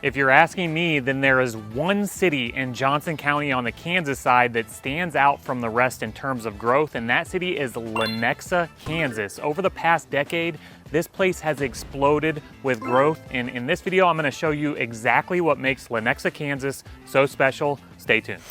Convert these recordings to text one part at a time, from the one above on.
If you're asking me, then there is one city in Johnson County on the Kansas side that stands out from the rest in terms of growth, and that city is Lenexa, Kansas. Over the past decade, this place has exploded with growth, and in this video, I'm gonna show you exactly what makes Lenexa, Kansas so special. Stay tuned.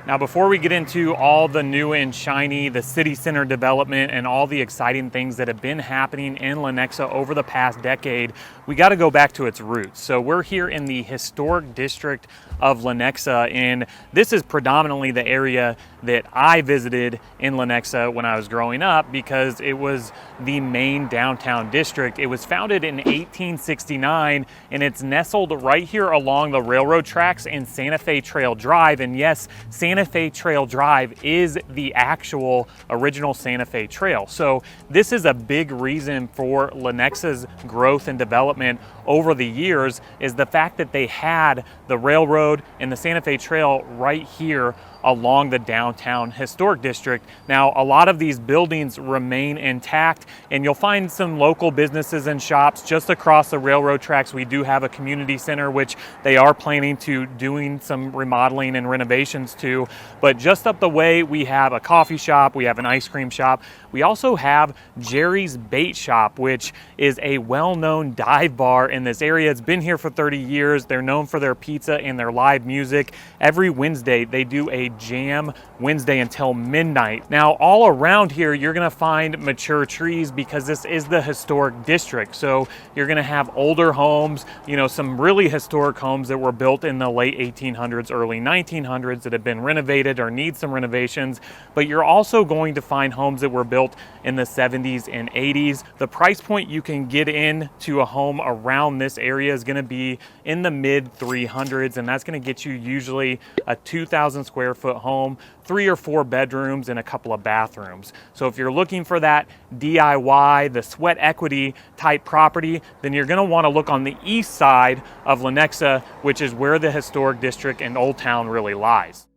Now, before we get into all the new and shiny, the city center development and all the exciting things that have been happening in Lenexa over the past decade, we got to go back to its roots. So we're here in the historic district of Lenexa, and this is predominantly the area that I visited in Lenexa when I was growing up because it was the main downtown district. It was founded in 1869, and it's nestled right here along the railroad tracks in Santa Fe Trail Drive. And yes, Santa Fe Trail Drive is the actual original Santa Fe Trail. So this is a big reason for Lenexa's growth and development over the years, is the fact that they had the railroad and the Santa Fe Trail right here along the downtown historic district. Now, a lot of these buildings remain intact, and you'll find some local businesses and shops just across the railroad tracks. We do have a community center, which they are planning to doing some remodeling and renovations to. But just up the way, we have a coffee shop, we have an ice cream shop. We also have Jerry's Bait Shop, which is a well-known dive bar in this area. It's been here for 30 years. They're known for their pizza and their live music. Every Wednesday, they do a Jam Wednesday until midnight. Now, all around here, you're gonna find mature trees because this is the historic district. So you're gonna have older homes, you know, some really historic homes that were built in the late 1800s, early 1900s that have been renovated or need some renovations. But you're also going to find homes that were built in the 70s and 80s. The price point you can get into a home around this area is gonna be in the mid 300s, and that's gonna get you usually a 2,000 square foot home, 3 or 4 bedrooms and a couple of bathrooms. So if you're looking for that DIY, the sweat equity type property, then you're gonna wanna look on the east side of Lenexa, which is where the historic district and Old Town really lies.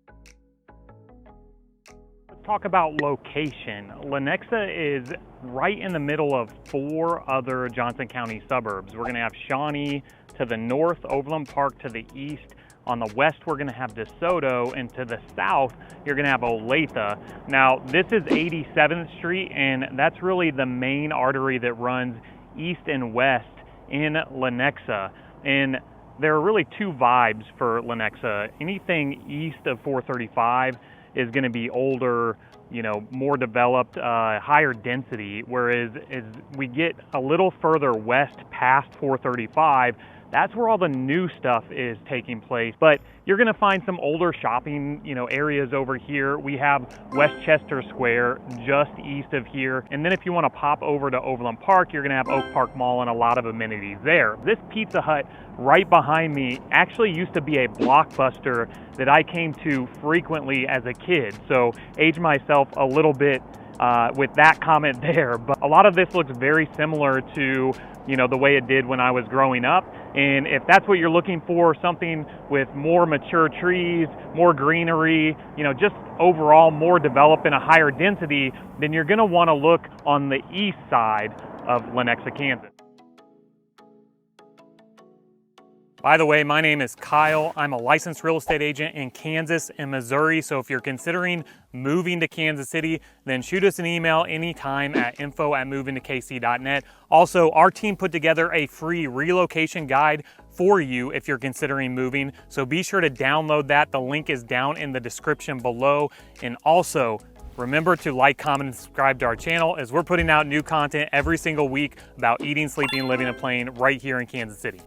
Let's talk about location. Lenexa is right in the middle of 4 other Johnson County suburbs. We're gonna have Shawnee to the north, Overland Park to the east. On the west, we're gonna have DeSoto, and to the south, you're gonna have Olathe. Now, this is 87th Street, and that's really the main artery that runs east and west in Lenexa. And there are really 2 vibes for Lenexa. Anything east of 435 is gonna be older, you know, more developed, higher density, whereas as we get a little further west past 435, that's where all the new stuff is taking place. But you're gonna find some older shopping, you know, areas over here. We have Westchester Square just east of here. And then if you wanna pop over to Overland Park, you're gonna have Oak Park Mall and a lot of amenities there. This Pizza Hut right behind me actually used to be a Blockbuster that I came to frequently as a kid. So age myself a little bit with that comment there. But a lot of this looks very similar to, you know, the way it did when I was growing up. And if that's what you're looking for, something with more mature trees, more greenery, you know, just overall more developed and a higher density, then you're gonna wanna look on the east side of Lenexa, Kansas. By the way, my name is Kyle. I'm a licensed real estate agent in Kansas and Missouri. So if you're considering moving to Kansas City, then shoot us an email anytime at info@movingtokc.net. Also, our team put together a free relocation guide for you if you're considering moving. So be sure to download that. The link is down in the description below. And also, remember to like, comment, and subscribe to our channel as we're putting out new content every single week about eating, sleeping, living, and playing right here in Kansas City.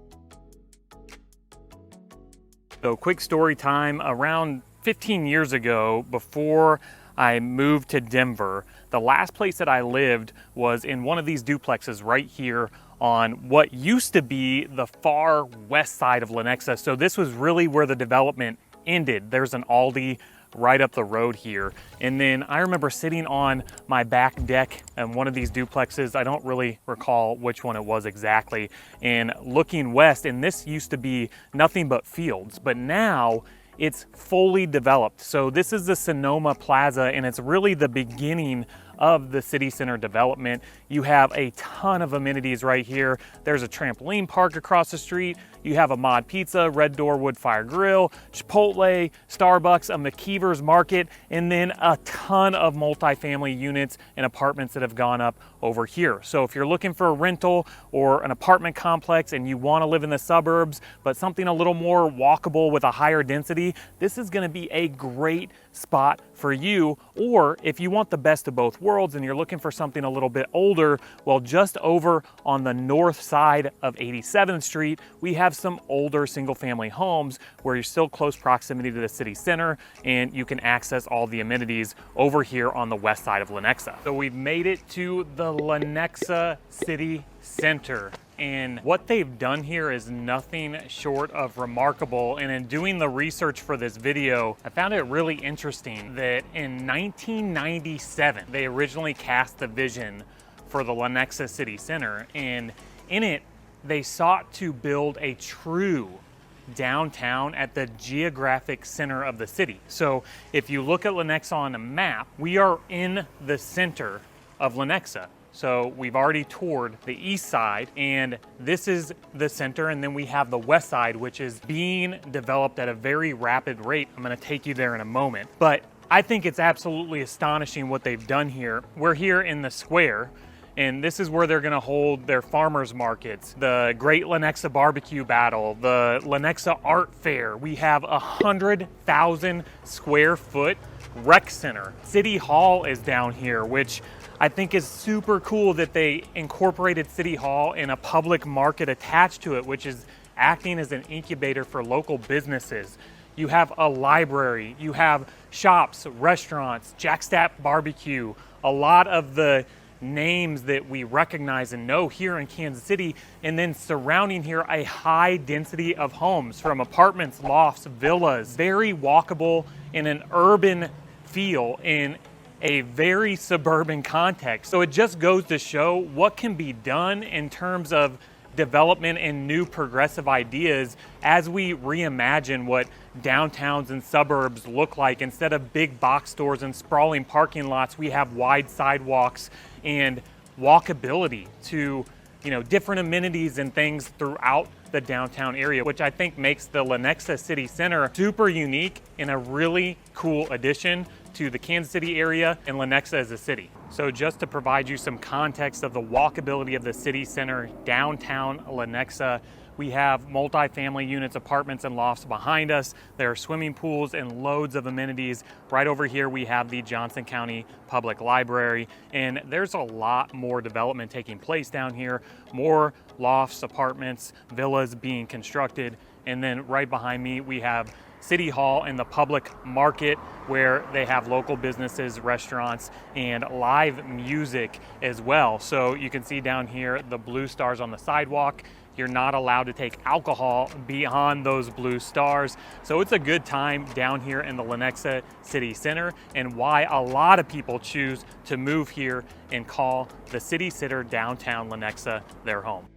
So quick story time. Around 15 years ago, before I moved to Denver, the last place that I lived was in one of these duplexes right here on what used to be the far west side of Lenexa. So this was really where the development ended. There's an Aldi right up the road here. And then I remember sitting on my back deck in one of these duplexes. I don't really recall which one it was exactly, and looking west, and this used to be nothing but fields. But now it's fully developed. So this is the Sonoma Plaza, and it's really the beginning of the city center development. You have a ton of amenities right here. There's a trampoline park across the street. You have a Mod Pizza, Red Door Wood Fire Grill, Chipotle, Starbucks, a McKeever's Market, and then a ton of multifamily units and apartments that have gone up over here. So if you're looking for a rental or an apartment complex and you want to live in the suburbs, but something a little more walkable with a higher density, this is going to be a great spot for you. Or if you want the best of both worlds and you're looking for something a little bit older, well, just over on the north side of 87th Street, we have some older single family homes where you're still close proximity to the city center and you can access all the amenities over here on the west side of Lenexa. So we've made it to the Lenexa City Center. And what they've done here is nothing short of remarkable. And in doing the research for this video, I found it really interesting that in 1997, they originally cast the vision for the Lenexa City Center. And in it, they sought to build a true downtown at the geographic center of the city. So if you look at Lenexa on a map, we are in the center of Lenexa. So we've already toured the east side, and this is the center, and then we have the west side, which is being developed at a very rapid rate. I'm gonna take you there in a moment. But I think it's absolutely astonishing what they've done here. We're here in the square, and this is where they're gonna hold their farmers markets, the Great Lenexa Barbecue Battle, the Lenexa Art Fair. We have 100,000 square foot rec center. City Hall is down here, which I think is super cool that they incorporated City Hall in a public market attached to it, which is acting as an incubator for local businesses. You have a library, you have shops, restaurants, Jack Stapp Barbecue, a lot of the names that we recognize and know here in Kansas City, and then surrounding here a high density of homes from apartments, lofts, villas, very walkable in an urban feel in a very suburban context. So it just goes to show what can be done in terms of development and new progressive ideas as we reimagine what downtowns and suburbs look like. Instead of big box stores and sprawling parking lots, we have wide sidewalks and walkability to, you know, different amenities and things throughout the downtown area, which I think makes the Lenexa City Center super unique and a really cool addition to the Kansas City area and Lenexa as a city. So just to provide you some context of the walkability of the city center, downtown Lenexa, we have multifamily units, apartments, and lofts behind us. There are swimming pools and loads of amenities. Right over here, we have the Johnson County Public Library, and there's a lot more development taking place down here. More lofts, apartments, villas being constructed. And then right behind me, we have City Hall and the public market where they have local businesses, restaurants, and live music as well. So you can see down here the blue stars on the sidewalk. You're not allowed to take alcohol beyond those blue stars. So it's a good time down here in the Lenexa City Center, and why a lot of people choose to move here and call the city center downtown Lenexa their home.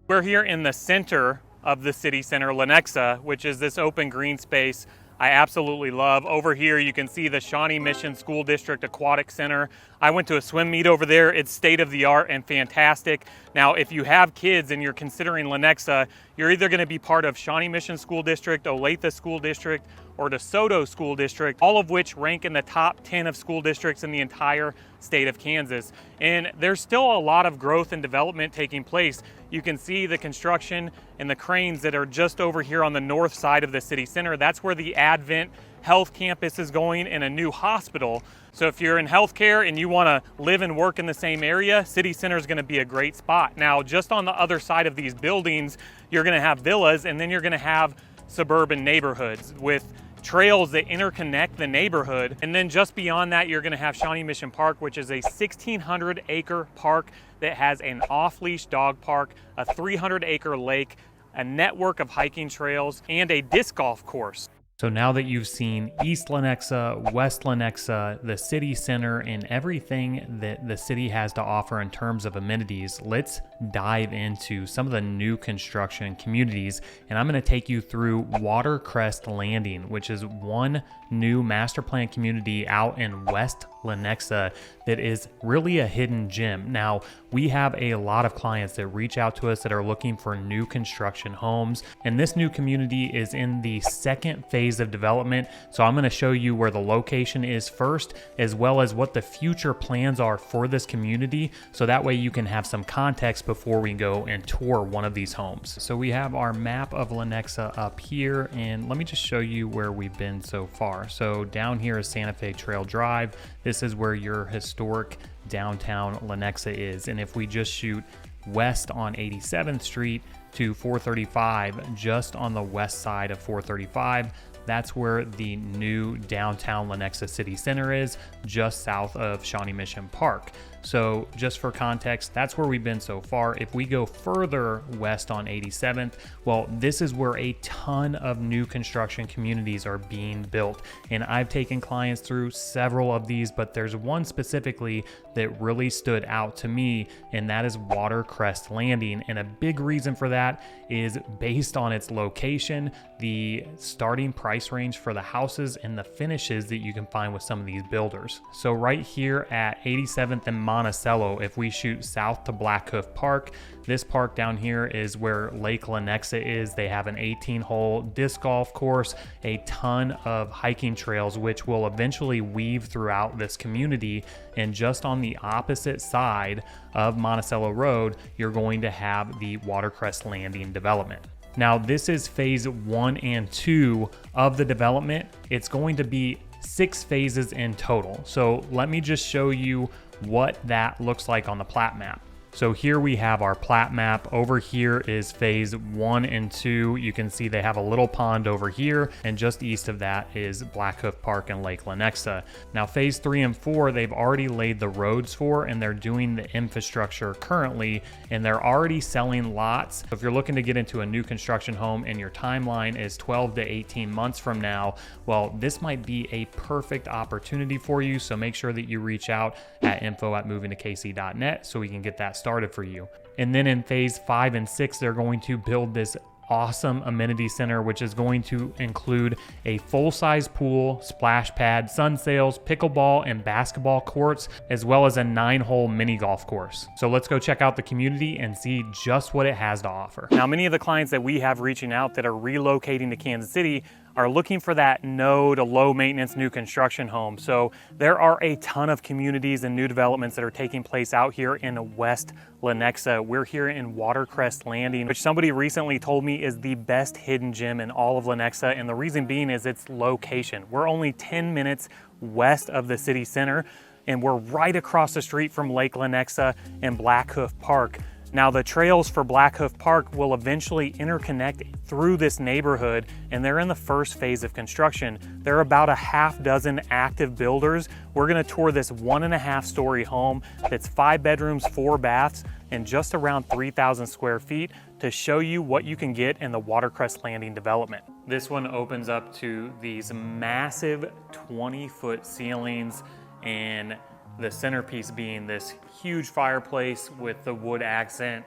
We're here in the center of the city center, Lenexa, which is this open green space I absolutely love. Over here, you can see the Shawnee Mission School District Aquatic Center. I went to a swim meet over there. It's state of the art and fantastic. Now, if you have kids and you're considering Lenexa, you're either gonna be part of Shawnee Mission School District, Olathe School District, or DeSoto School District, all of which rank in the top 10 of school districts in the entire state of Kansas. And there's still a lot of growth and development taking place. You can see the construction and the cranes that are just over here on the north side of the city center. That's where the Advent Health Campus is going, and a new hospital. So if you're in healthcare and you want to live and work in the same area, City Center is going to be a great spot. Now, just on the other side of these buildings, you're going to have villas, and then you're going to have suburban neighborhoods with trails that interconnect the neighborhood. And then just beyond that, you're going to have Shawnee Mission Park, which is a 1,600-acre park that has an off-leash dog park, a 300-acre lake, a network of hiking trails, and a disc golf course. So now that you've seen East Lenexa, West Lenexa, the city center, and everything that the city has to offer in terms of amenities, let's dive into some of the new construction communities. And I'm going to take you through Watercrest Landing, which is one new master plan community out in West Lenexa that is really a hidden gem. Now, we have a lot of clients that reach out to us that are looking for new construction homes, and this new community is in the second phase of development. So I'm going to show you where the location is first, as well as what the future plans are for this community, so that way you can have some context before we go and tour one of these homes. So we have our map of Lenexa up here, and let me just show you where we've been so far. So down here is Santa Fe Trail Drive. This is where your historic downtown Lenexa is. And if we just shoot west on 87th Street to 435, just on the west side of 435, that's where the new downtown Lenexa City Center is, just south of Shawnee Mission Park. So just for context, that's where we've been so far. If we go further west on 87th, well, this is where a ton of new construction communities are being built. And I've taken clients through several of these, but there's one specifically that really stood out to me, and that is Watercrest Landing. And a big reason for that is based on its location, the starting price range for the houses, and the finishes that you can find with some of these builders. So right here at 87th and Monticello, if we shoot south to Blackhoof Park, this park down here is where Lake Lenexa is. They have an 18-hole disc golf course, a ton of hiking trails, which will eventually weave throughout this community. And just on the opposite side of Monticello Road, you're going to have the Watercrest Landing development. Now, this is phase 1 and 2 of the development. It's going to be 6 phases in total. So let me just show you what that looks like on the plat map. So here we have our plat map. Over here is phase 1 and 2. You can see they have a little pond over here, and just east of that is Blackhoof Park and Lake Lenexa. Now phase 3 and 4, they've already laid the roads for, and they're doing the infrastructure currently, and they're already selling lots. If you're looking to get into a new construction home and your timeline is 12 to 18 months from now, well, this might be a perfect opportunity for you. So make sure that you reach out at info@movingtokc.net so we can get that started for you. And then in phase 5 and 6, they're going to build this awesome amenity center, which is going to include a full-size pool, splash pad, sun sails, pickleball and basketball courts, as well as a 9-hole mini golf course. So let's go check out the community and see just what it has to offer. Now, many of the clients that we have reaching out that are relocating to Kansas City are looking for that no to low maintenance new construction home. So there are a ton of communities and new developments that are taking place out here in West Lenexa. We're here in Watercrest Landing, which somebody recently told me is the best hidden gem in all of Lenexa. And the reason being is its location. We're only 10 minutes west of the city center, and we're right across the street from Lake Lenexa and Blackhoof Park. Now, the trails for Blackhoof Park will eventually interconnect through this neighborhood, and they're in the first phase of construction. There are about a half dozen active builders. We're gonna tour this 1.5-story home that's 5 bedrooms, 4 baths, and just around 3,000 square feet to show you what you can get in the Watercrest Landing development. This one opens up to these massive 20-foot ceilings, and the centerpiece being this huge fireplace with the wood accent.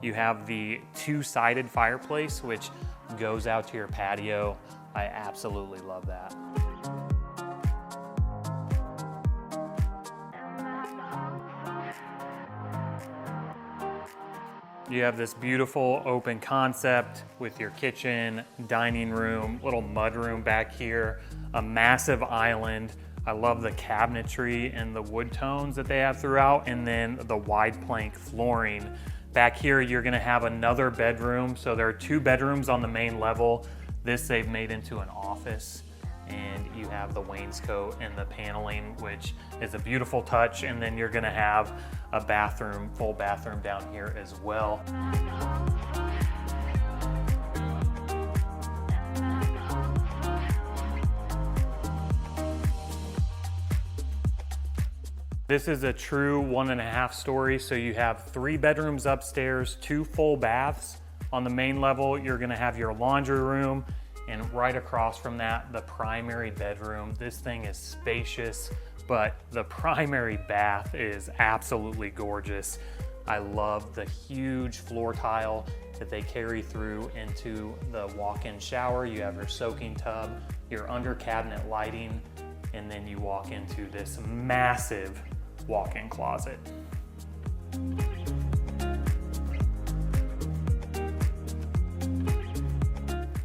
You have the 2-sided fireplace, which goes out to your patio. I absolutely love that. You have this beautiful open concept with your kitchen, dining room, little mudroom back here, a massive island. I love the cabinetry and the wood tones that they have throughout, and then the wide plank flooring. Back here, you're gonna have another bedroom. So there are 2 bedrooms on the main level. This they've made into an office, and you have the wainscot and the paneling, which is a beautiful touch. And then you're gonna have a bathroom, full bathroom down here as well. This is a true 1.5 story. So you have 3 bedrooms upstairs, 2 full baths. On the main level, you're gonna have your laundry room And right across from that, the primary bedroom. This thing is spacious, but the primary bath is absolutely gorgeous. I love the huge floor tile that they carry through into the walk-in shower. You have your soaking tub, your under cabinet lighting, and then you walk into this massive walk-in closet.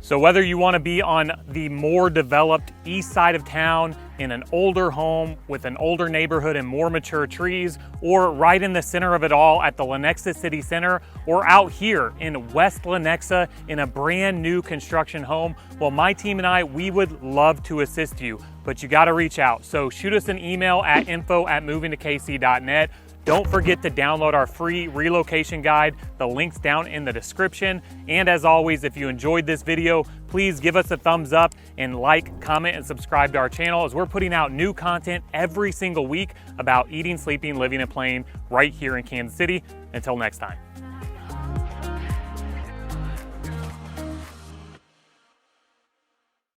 So whether you want to be on the more developed east side of town in an older home with an older neighborhood and more mature trees, or right in the center of it all at the Lenexa City Center, or out here in West Lenexa in a brand new construction home, well, my team and I, we would love to assist you, but you got to reach out. So shoot us an email at info@movingtokc.net. Don't forget to download our free relocation guide. The link's down in the description. And as always, if you enjoyed this video, please give us a thumbs up and like, comment, and subscribe to our channel, as we're putting out new content every single week about eating, sleeping, living, and playing right here in Kansas City. Until next time.